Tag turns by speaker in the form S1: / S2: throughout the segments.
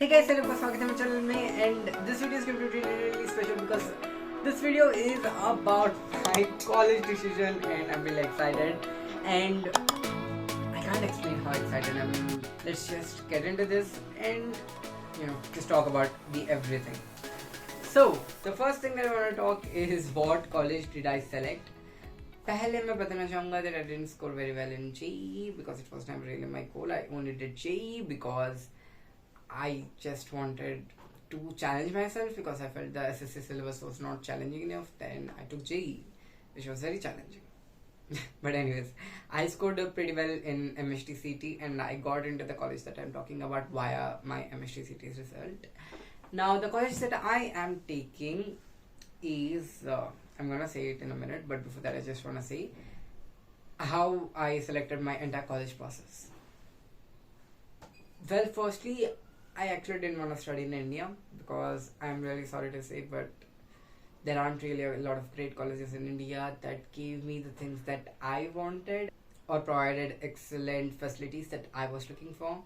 S1: Hey guys, welcome back to my channel and this video is going to be really special because this video is about my college decision and I'm really excited and I can't explain how excited I am. Let's just get into this and just talk about the everything. So the first thing that I want to talk is what college did I select. पहले मैं बताना चाहूँगा that I didn't score very well in JEE because it was never really my goal. I only did JEE because I just wanted to challenge myself because I felt the SSC syllabus was not challenging enough. Then I took JEE, which was very challenging. But anyways, I scored pretty well in MHTCT and I got into the college that I'm talking about via my MHTCT result. Now the college that I am taking is, I'm gonna say it in a minute, but before that I just wanna say how I selected my entire college process. Well, firstly, I actually didn't want to study in India because I'm really sorry to say, but there aren't really a lot of great colleges in India that gave me the things that I wanted or provided excellent facilities that I was looking for.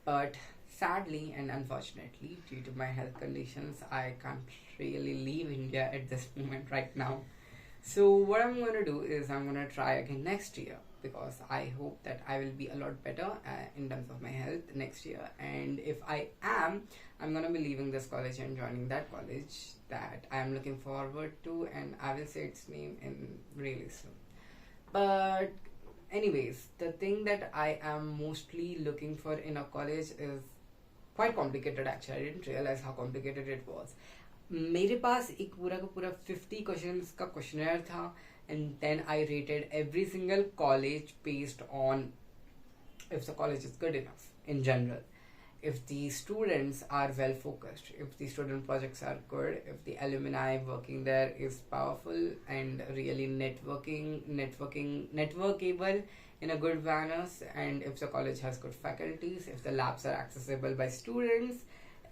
S1: But sadly and unfortunately, due to my health conditions, I can't really leave India at this moment right now. So what I'm going to do is I'm going to try again next year because I hope that I will be a lot better in terms of my health next year. And if I am, I'm going to be leaving this college and joining that college that I am looking forward to, and I will say its name in really soon. But anyways, the thing that I am mostly looking for in a college is quite complicated actually. I didn't realize how complicated it was. मेरे पास एक पूरा का पूरा 50 questions का questionnaire था and then I rated every single college based on if the college is good enough in general, if the students are well focused, if the student projects are good, if the alumni working there is powerful and really networkable in a good manners, and if the college has good faculties, if the labs are accessible by students,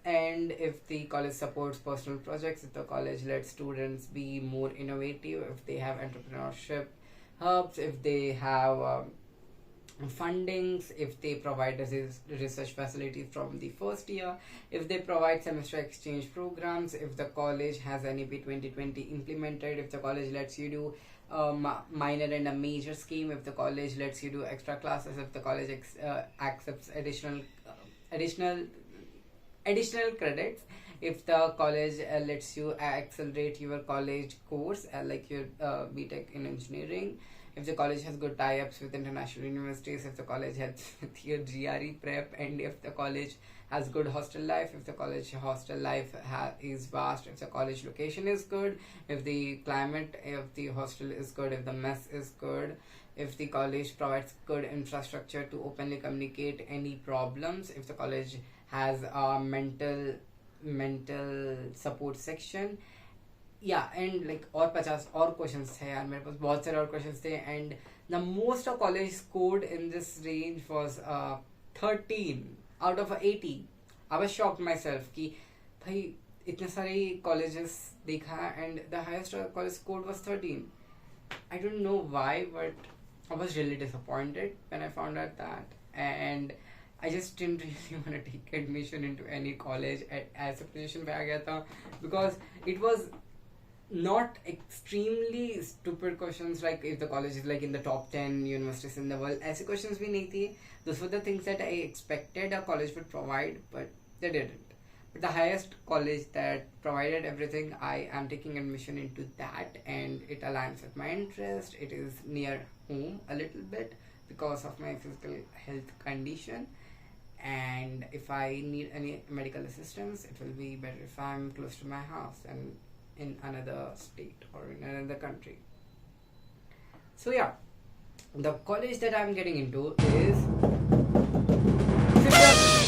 S1: and if the college supports personal projects, if the college lets students be more innovative, if they have entrepreneurship hubs, if they have fundings, if they provide research facilities from the first year, if they provide semester exchange programs, if the college has NEP 2020 implemented, if the college lets you do minor and a major scheme, if the college lets you do extra classes, if the college accepts additional credits, if the college lets you accelerate your college course like your BTech in engineering, if the college has good tie-ups with international universities, if the college helps with your GRE prep, and if the college has good hostel life, if the college hostel life is vast, if the college location is good, if the climate of the hostel is good, if the mess is good, if the college provides good infrastructure to openly communicate any problems, if the college has a mental support section, yeah, and like और 50 और questions थे यार मेरे पास बहुत सारे और questions थे, and the most a college scored in this range was 13 out of 80. I was shocked myself कि भाई इतने सारे colleges देखा and the highest college scored was 13. I don't know why, but I was really disappointed when I found out that, and I just didn't really want to take admission into any college as a position पे आ गया था because it was not extremely stupid questions like if the college is like in the top 10 universities in the world. ऐसे questions भी नहीं थी. Those were the things that I expected a college would provide, but they didn't. But the highest college that provided everything, I am taking admission into that, and it aligns with my interest. It is near home a little bit because of my physical health condition, and if I need any medical assistance, it will be better if I'm close to my house and in another state or in another country. So yeah, the college that I'm getting into is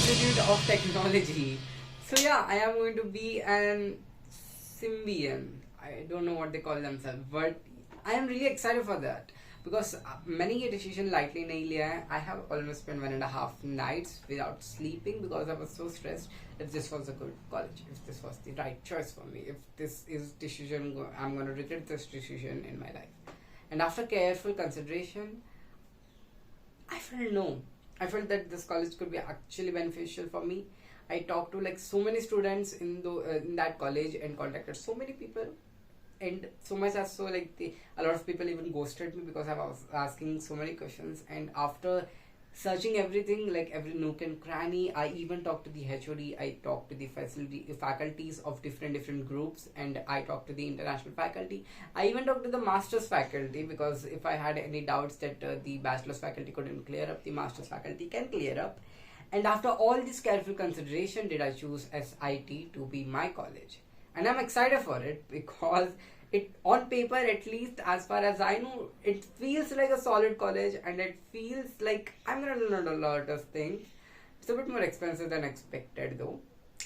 S1: Institute of Technology. So yeah, I am going to be an Symbian. I don't know what they call themselves, but I am really excited for that because मैंने ये decision lightly नहीं लिया है. I have almost spent 1.5 nights without sleeping because I was so stressed if this was a good college, if this was the right choice for me, if this is decision I'm going to regret this decision in my life. And after careful consideration, I felt no. I felt that this college could be actually beneficial for me. I talked to like so many students in that college and contacted so many people, and so much as so like a lot of people even ghosted me because I was asking so many questions. And after searching everything, like every nook and cranny, I even talked to the HOD, I talked to the faculties of different groups, and I talked to the international faculty. I even talked to the master's faculty, because if I had any doubts that the bachelor's faculty couldn't clear up, the master's faculty can clear up. And after all this careful consideration, did I choose SIT to be my college. And I'm excited for it, because it, on paper at least, as far as I know, it feels like a solid college, and it feels like I'm gonna learn a lot of things. It's a bit more expensive than expected though,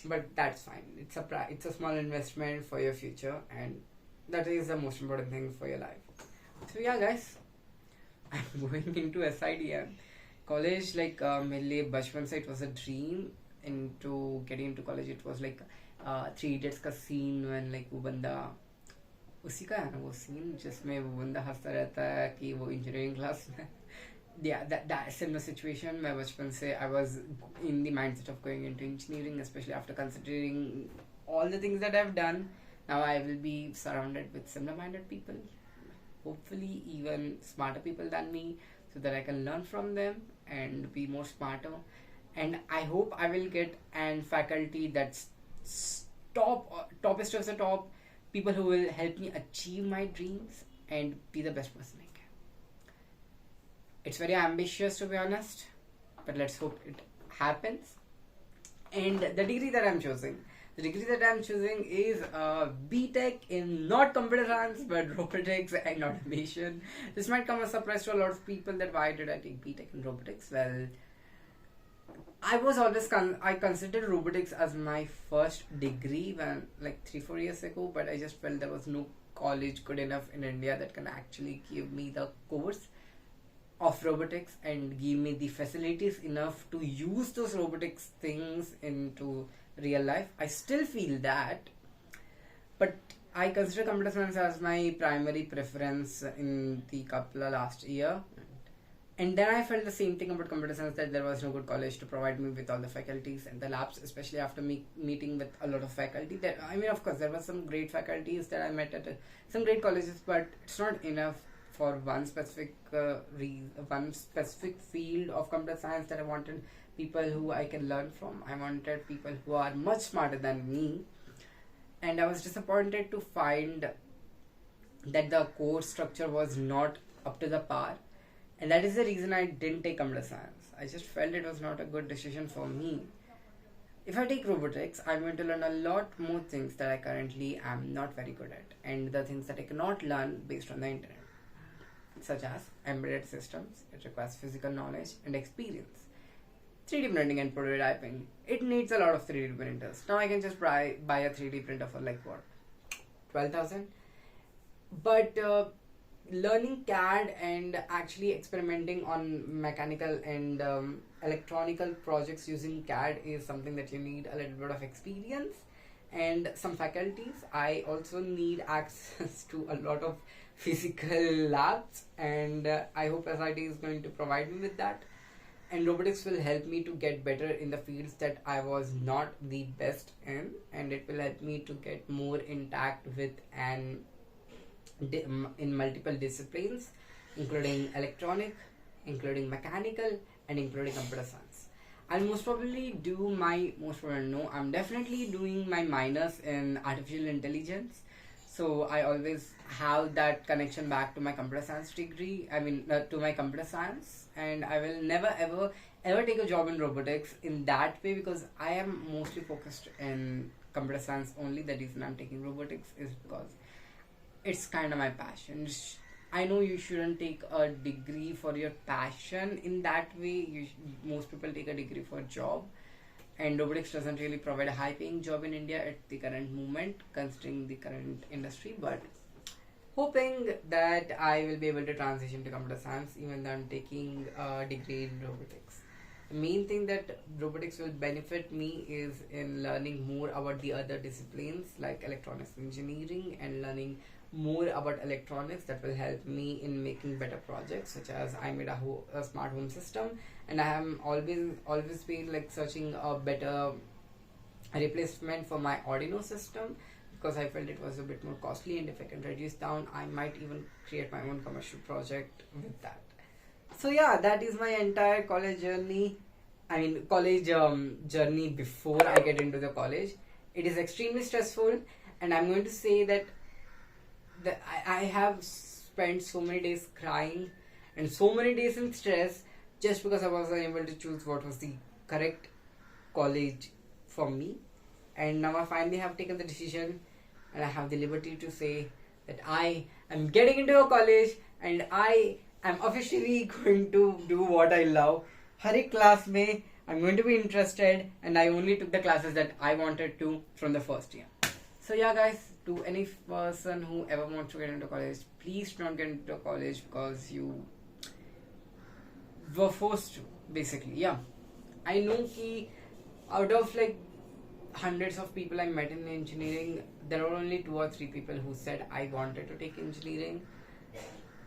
S1: but that's fine. It's a small investment for your future, and that is the most important thing for your life. So yeah guys, I'm going into SIDM college. Like मेरे लिए बचपन से it was a dream into getting into college. It was like 3 Idiots का scene when like वो बंदा, उसी का है ना वो सीन जिसमें वो बंदा हंसता रहता है कि वो इंजीनियरिंग क्लास में. Yeah, that similar situation. मैं बचपन से I was in the mindset of going into engineering, especially after considering all the things that I've done. Now I will be surrounded with similar minded people, hopefully even smarter people than me, so that I can learn from them and be more smarter. And I hope I will get an faculty that's toppest of the top, people who will help me achieve my dreams and be the best person I can. It's very ambitious, to be honest, but let's hope it happens. And the degree that I'm choosing is BTech in not computer science but robotics and automation. This might come as a surprise to a lot of people, that why did I take BTech in robotics? Well, I considered robotics as my first degree when like 3-4 years ago, but I just felt there was no college good enough in India that can actually give me the course of robotics and give me the facilities enough to use those robotics things into real life. I still feel that, but I consider computer science as my primary preference in the couple of last year. And then I felt the same thing about computer science, that there was no good college to provide me with all the faculties and the labs, especially after meeting with a lot of faculty. Of course, there were some great faculties that I met at some great colleges, but it's not enough for one specific field of computer science that I wanted people who I can learn from. I wanted people who are much smarter than me. And I was disappointed to find that the course structure was not up to the par. And that is the reason I didn't take computer science. I just felt it was not a good decision for me. If I take robotics, I'm going to learn a lot more things that I currently am not very good at, and the things that I cannot learn based on the internet, such as embedded systems. It requires physical knowledge and experience. 3D printing and prototyping. It needs a lot of 3D printers. Now I can just buy a 3D printer for like what, 12,000? But learning CAD and actually experimenting on mechanical and electronical projects using CAD is something that you need a little bit of experience and some faculties. I also need access to a lot of physical labs, and I hope SIT is going to provide me with that. And robotics will help me to get better in the fields that I was not the best in, and it will help me to get more intact with in multiple disciplines, including electronic, including mechanical, and including computer science. I'm definitely doing my minors in artificial intelligence. So I always have that connection back to my computer science degree. To my computer science, and I will never ever take a job in robotics in that way, because I am mostly focused in computer science only. The reason I'm taking robotics is because it's kind of my passion. I know you shouldn't take a degree for your passion in that way. Most people take a degree for a job, and robotics doesn't really provide a high-paying job in India at the current moment, considering the current industry. But hoping that I will be able to transition to computer science, even though I'm taking a degree in robotics. The main thing that robotics will benefit me is in learning more about the other disciplines like electronics engineering, and learning more about electronics that will help me in making better projects, such as I made a smart home system, and I am always been like searching a better a replacement for my Arduino system, because I felt it was a bit more costly, and if I can reduce down, I might even create my own commercial project with that. So yeah, that is my entire college journey. I mean, college journey before I get into the college. It is extremely stressful, and I'm going to say that I have spent so many days crying and so many days in stress just because I was unable to choose what was the correct college for me. And now I finally have taken the decision, and I have the liberty to say that I am getting into a college, and I am officially going to do what I love. Har ek class mein I'm going to be interested, and I only took the classes that I wanted to from the first year. So yeah guys, to any person who ever wants to get into college, please don't get into college because you were forced to, basically. Yeah, I know ki out of like hundreds of people I met in engineering, there were only 2 or 3 people who said I wanted to take engineering.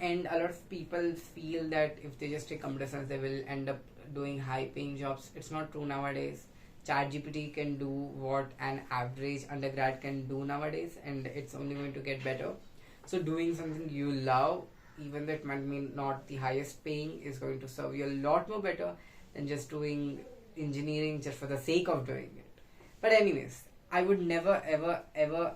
S1: And a lot of people feel that if they just take computer science, they will end up doing high paying jobs. It's not true nowadays. ChatGPT can do what an average undergrad can do nowadays, and it's only going to get better. So doing something you love, even though it might be not the highest paying, is going to serve you a lot more better than just doing engineering just for the sake of doing it. But anyways, I would never ever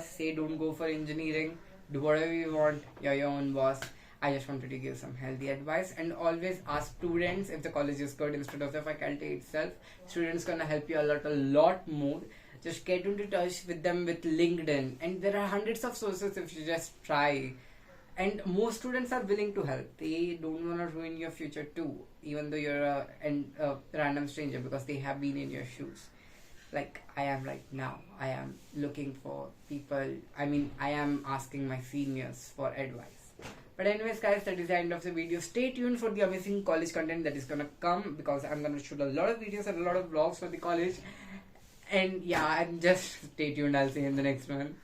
S1: say don't go for engineering. Do whatever you want, you're your own boss. I just wanted to give some healthy advice, and always ask students if the college is good instead of the faculty itself. Students gonna help you a lot more. Just get into touch with them with LinkedIn, and there are hundreds of sources if you just try. And most students are willing to help. They don't want to ruin your future too, even though you're a random stranger, because they have been in your shoes. Like I am right now. I am looking for people. I mean, I am asking my seniors for advice. But anyways guys, that is the end of the video. Stay tuned for the amazing college content that is gonna come, because I'm gonna shoot a lot of videos and a lot of vlogs for the college. And yeah, and just stay tuned. I'll see you in the next one.